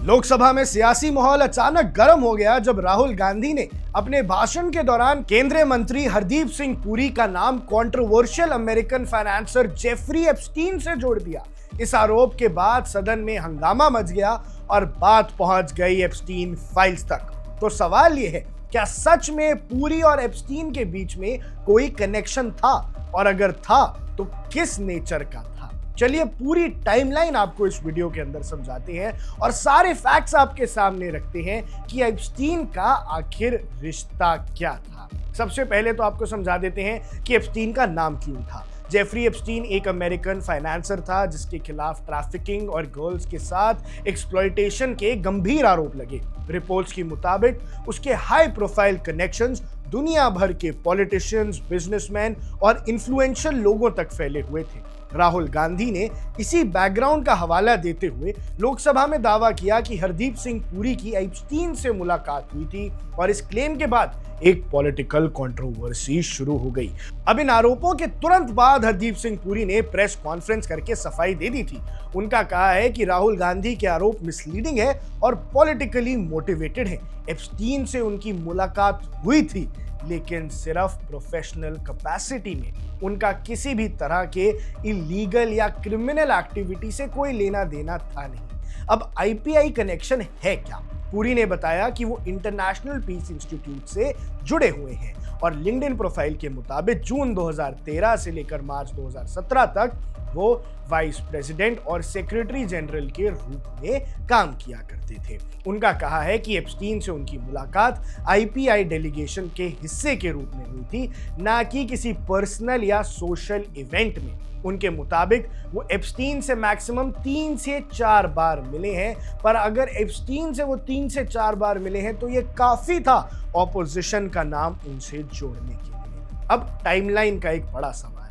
लोकसभा में सियासी माहौल अचानक गर्म हो गया जब राहुल गांधी ने अपने भाषण के दौरान केंद्रीय मंत्री हरदीप सिंह पुरी का नाम controversial American financier Jeffrey Epstein से जोड़ दिया। इस आरोप के बाद सदन में हंगामा मच गया और बात पहुंच गई एप्स्टीन फाइल्स तक। तो सवाल यह है, क्या सच में पुरी और एप्स्टीन के बीच में कोई कनेक्शन था, और अगर था तो किस नेचर का था? चलिए पूरी टाइमलाइन आपको इस वीडियो के अंदर समझाते हैं और सारे फैक्ट्स आपके सामने रखते हैं कि एप्स्टीन का आखिर रिश्ता क्या था। सबसे पहले तो आपको समझा देते हैं कि एप्स्टीन का नाम क्यों था। जेफरी एप्स्टीन एक अमेरिकन फाइनेंसर था जिसके खिलाफ ट्रैफिकिंग और गर्ल्स के साथ एक्सप्लॉयटेशन के गंभीर आरोप लगे। रिपोर्ट्स के मुताबिक उसके हाई प्रोफाइल कनेक्शंस दुनिया भर के पॉलिटिशियंस, बिजनेसमैन और इन्फ्लुएंशियल लोगों तक फैले हुए थे। राहुल गांधी ने इसी बैकग्राउंड का हवाला देते हुए लोकसभा में दावा किया कि हरदीप सिंह पुरी की एप्स्टीन से मुलाकात हुई थी और इस क्लेम के बाद एक पॉलिटिकल कंट्रोवर्सी शुरू हो गई। अब इन आरोपों के तुरंत बाद हरदीप सिंह पुरी ने प्रेस कॉन्फ्रेंस करके सफाई दे दी थी। उनका कहा है कि राहुल गांधी के आरोप मिसलीडिंग है और पॉलिटिकली मोटिवेटेड है। एप्स्टीन से उनकी मुलाकात हुई थी, लेकिन सिर्फ प्रोफेशनल कैपेसिटी में। उनका किसी भी तरह के इलीगल या क्रिमिनल एक्टिविटी से कोई लेना देना था नहीं। अब आईपीआई कनेक्शन है क्या? पुरी ने बताया कि वो इंटरनेशनल पीस इंस्टीट्यूट से जुड़े हुए हैं और लिंक्डइन प्रोफाइल के मुताबिक जून 2013 से लेकर मार्च 2017 तक वो वाइस प्रेसिडेंट और सेक्रेटरी जनरल के रूप में काम किया करते थे। उनका कहा है कि एप्स्टीन से उनकी मुलाकात आईपीआई डेलीगेशन के हिस्से के रूप में हुई थी, ना कि किसी पर्सनल या सोशल इवेंट में। उनके मुताबिक वो एप्स्टीन से मैक्सिमम 3 से 4 बार मिले हैं, पर अगर एप्स्टीन से वो 3 से 4 बार मिले हैं तो ये काफी था ऑपोजिशन का नाम उनसे जोड़ने के लिए। अब टाइमलाइन का एक बड़ा सवाल है।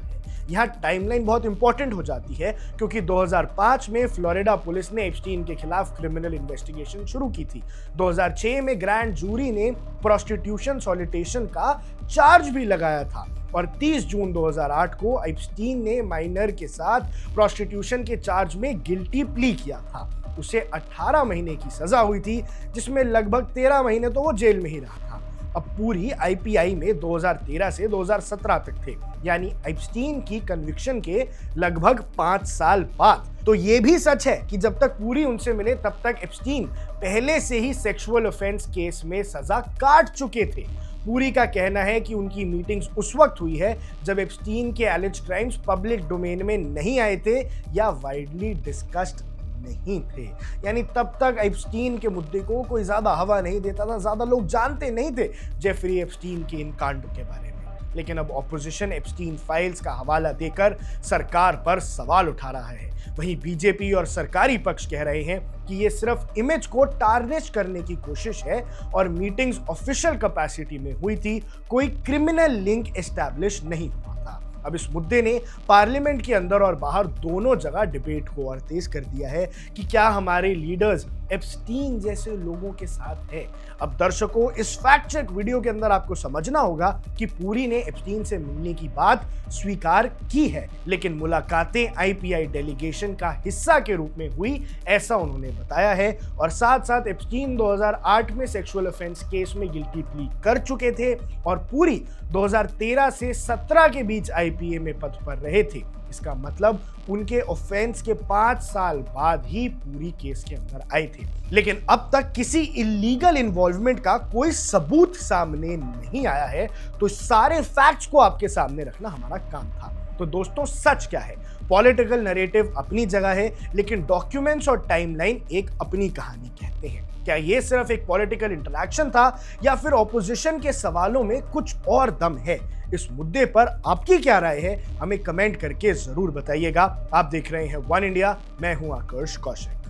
यहाँ टाइमलाइन बहुत इंपॉर्टेंट हो जाती है क्योंकि 2005 में फ्लोरिडा पुलिस ने एप्स्टीन के खिलाफ क्रिमिनल इन्वेस्टिगेशन शुरू की थी। 2006 में ग्रैंड जूरी ने प्रोस्टिट्यूशन सॉलिटेशन का चार्ज भी लगाया था और 30 जून 2008 को एप्स्टीन ने माइनर के साथ प्रोस्टिट्यूशन के चार्ज में गिल्टी प्ली किया था। उसे 18 महीने की सजा हुई थी, जिसमें लगभग 13 महीने तो वो जेल में ही रहा था। अब पूरी आईपीआई में 2013 से 2017 तक थे, यानी एप्स्टीन की कन्विक्शन के लगभग 5 साल बाद। तो ये भी सच है कि जब तक पूरी उनसे मिले तब तक एप्स्टीन पहले से ही सेक्सुअल ऑफेंस केस में सजा काट चुके थे। पूरी का कहना है कि उनकी मीटिंग्स उस वक्त हुई है जब एप्स्टीन के एलिज्ड क्राइम्स पब्लिक डोमेन में नहीं आए थे या वाइडली डिस्कस्ड नहीं थे, यानी तब तक एप्स्टीन के मुद्दे को कोई ज्यादा हवा नहीं देता था, ज्यादा लोग जानते नहीं थे जेफरी एप्स्टीन के इन कांडों के बारे में। लेकिन अब ऑपोजिशन एप्स्टीन फाइल्स का हवाला देकर सरकार पर सवाल उठा रहा है। वहीं बीजेपी और सरकारी पक्ष कह रहे हैं कि ये सिर्फ इमेज को टार्निश करने की कोशिश है और मीटिंग्स ऑफिशियल कैपेसिटी में हुई थी, कोई क्रिमिनल लिंक एस्टैब्लिश नहीं हुआ था। अब इस मुद्दे ने पार्लियामेंट के अंदर और बाहर दोनों जगह डिबेट को और तेज कर दिया है कि क्या हमारे लीडर्स एप्स्टीन जैसे लोगों के साथ है। अब दर्शकों, इस फैक्ट चेक वीडियो के अंदर आपको समझना होगा कि पुरी ने एप्स्टीन से मिलने की बात स्वीकार की है, लेकिन मुलाकातें आईपीआई डेलीगेशन का हिस्सा के रूप में हुई, ऐसा उन्होंने बताया है। और साथ साथ एप्स्टीन 2008 में सेक्सुअल ऑफेंस केस में गिल्टी प्ली कर चुके थे और पुरी 2013 से 17 के बीच आईपीए में पद पर रहे थे। इसका मतलब उनके ऑफेंस के 5 साल बाद ही पूरी केस के अंदर आए थे। लेकिन अब तक किसी इलीगल इन्वॉल्वमेंट का कोई सबूत सामने नहीं आया है, तो सारे फैक्ट्स को आपके सामने रखना हमारा काम था। तो दोस्तों, सच क्या है? पॉलिटिकल नैरेटिव अपनी जगह है, लेकिन डॉक्यूमेंट्स और टाइमलाइन एक अपनी कहानी कहते हैं। क्या ये सिर्फ एक पॉलिटिकल इंटरैक्शन था या फिर ऑपोजिशन के सवालों में कुछ और दम है? इस मुद्दे पर आपकी क्या राय है, हमें कमेंट करके जरूर बताइएगा। आप देख रहे हैं वन इंडिया, मैं हूं आकर्ष Kaushik.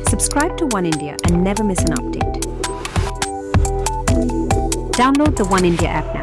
Subscribe to One India and never miss an update. Download the One India app now.